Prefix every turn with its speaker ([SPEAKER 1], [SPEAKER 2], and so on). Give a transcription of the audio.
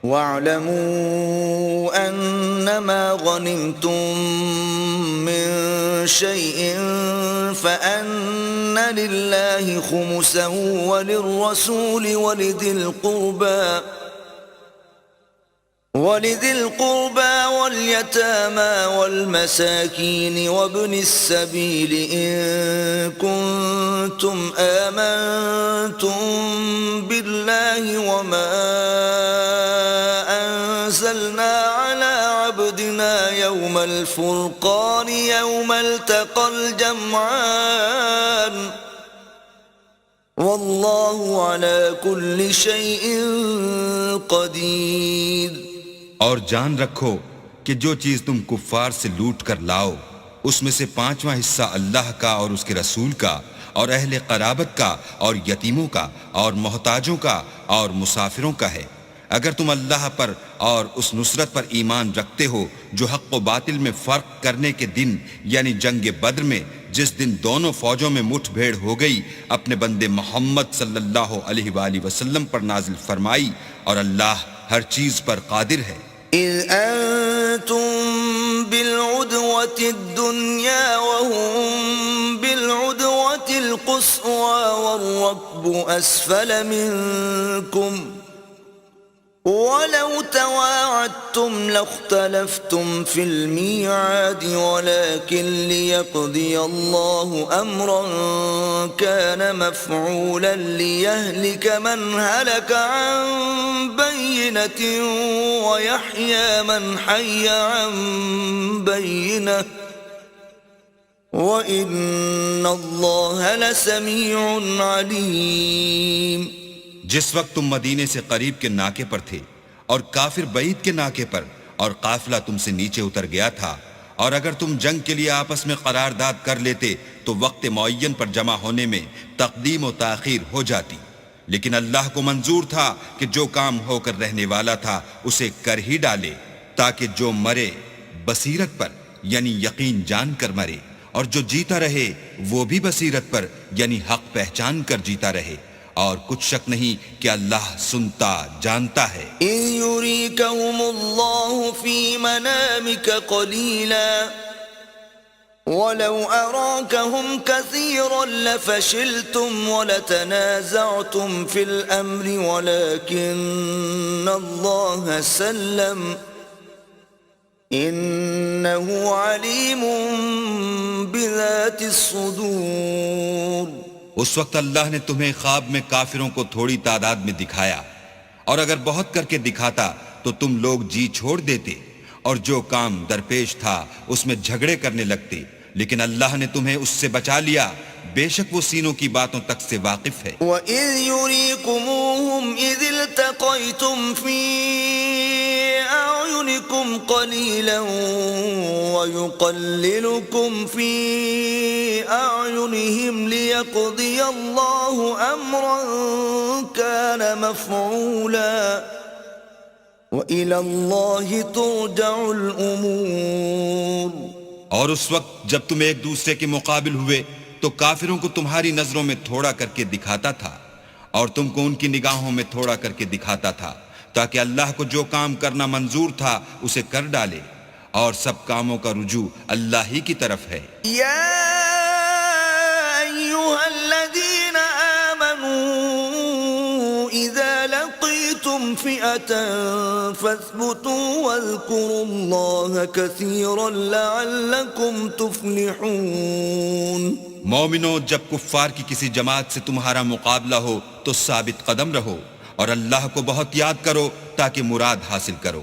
[SPEAKER 1] وَاعْلَمُوا أَنَّمَا غَنِمْتُم مِّن شَيْءٍ فَأَنَّ لِلَّهِ خُمُسَهُ وَلِلرَّسُولِ وَلِذِي الْقُرْبَى وَالْيَتَامَى وَالْمَسَاكِينِ وَابْنِ السَّبِيلِ إِن كُنتُمْ آمَنتُم بِاللَّهِ وَمَا أَنزَلْنَا عَلَىٰ عَبْدِنَا يَوْمَ الْفُرْقَانِ يَوْمَ الْتَقَى الْجَمْعَانِ وَاللَّهُ عَلَىٰ كُلِّ شَيْءٍ قَدِيرٌ۔
[SPEAKER 2] اور جان رکھو کہ جو چیز تم کفار سے لوٹ کر لاؤ اس میں سے 5واں حصہ اللہ کا اور اس کے رسول کا اور اہل قرابت کا اور یتیموں کا اور محتاجوں کا اور مسافروں کا ہے۔ اگر تم اللہ پر اور اس نصرت پر ایمان رکھتے ہو جو حق و باطل میں فرق کرنے کے دن یعنی جنگ بدر میں جس دن دونوں فوجوں میں مٹھ بھیڑ ہو گئی اپنے بندے محمد صلی اللہ علیہ وآلہ وسلم پر نازل فرمائی، اور اللہ ہر چیز پر قادر ہے۔
[SPEAKER 1] اذ انتم بالعدوة الدنيا وهم بالعدوة القصوى والركب أسفل منكم ولو تواعدتم لاختلفتم في الميعاد ولكن ليقضي الله أمرا كان مفعولا ليهلك من هلك عن بينة ويحيى من حي عن بينة وإن الله لسميع عليم۔
[SPEAKER 2] جس وقت تم مدینے سے قریب کے ناکے پر تھے اور کافر بعید کے ناکے پر اور قافلہ تم سے نیچے اتر گیا تھا، اور اگر تم جنگ کے لیے آپس میں قرارداد کر لیتے تو وقت معین پر جمع ہونے میں تقدیم و تاخیر ہو جاتی، لیکن اللہ کو منظور تھا کہ جو کام ہو کر رہنے والا تھا اسے کر ہی ڈالے، تاکہ جو مرے بصیرت پر یعنی یقین جان کر مرے، اور جو جیتا رہے وہ بھی بصیرت پر یعنی حق پہچان کر جیتا رہے، اور کچھ شک نہیں کہ اللہ سنتا جانتا ہے۔
[SPEAKER 1] إِذْ يُرِيكَهُمُ اللَّهُ فِي مَنَامِكَ قَلِيلًا وَلَوْ أَرَاكَهُمْ كَثِيرًا لَفَشِلْتُمْ وَلَتَنَازَعْتُمْ فِي الْأَمْرِ وَلَكِنَّ اللَّهَ سَلَّمَ إِنَّهُ عَلِيمٌ بِذَاتِ الصُّدُورِ۔
[SPEAKER 2] اس وقت اللہ نے تمہیں خواب میں کافروں کو تھوڑی تعداد میں دکھایا، اور اگر بہت کر کے دکھاتا تو تم لوگ جی چھوڑ دیتے، اور جو کام درپیش تھا اس میں جھگڑے کرنے لگتے، لیکن اللہ نے تمہیں اس سے بچا لیا، بے شک وہ سینوں کی باتوں تک سے واقف ہے۔
[SPEAKER 1] وَإِذْ يُرِيكُمُوهُمْ إِذِ الْتَقَيْتُمْ فِي أَعْيُنِكُمْ قَلِيلًا وَيُقَلِّلُكُمْ فِي أَعْيُنِهِمْ لِيَقْضِيَ اللَّهُ أَمْرًا كَانَ مَفْعُولًا وَإِلَى اللَّهِ تُرْجَعُ الْأُمُورُ۔
[SPEAKER 2] اور اس وقت جب تم ایک دوسرے کے مقابل ہوئے تو کافروں کو تمہاری نظروں میں تھوڑا کر کے دکھاتا تھا، اور تم کو ان کی نگاہوں میں تھوڑا کر کے دکھاتا تھا، تاکہ اللہ کو جو کام کرنا منظور تھا اسے کر ڈالے، اور سب کاموں کا رجوع اللہ ہی کی طرف ہے۔
[SPEAKER 1] یا ایھا الذین آمنوا اذا لقیتم فئة فاثبتوا واذکروا اللہ کثیرا لعلکم تفلحون۔
[SPEAKER 2] مومنو، جب کفار کی کسی جماعت سے تمہارا مقابلہ ہو تو ثابت قدم رہو، اور اللہ کو بہت یاد کرو تاکہ مراد حاصل کرو۔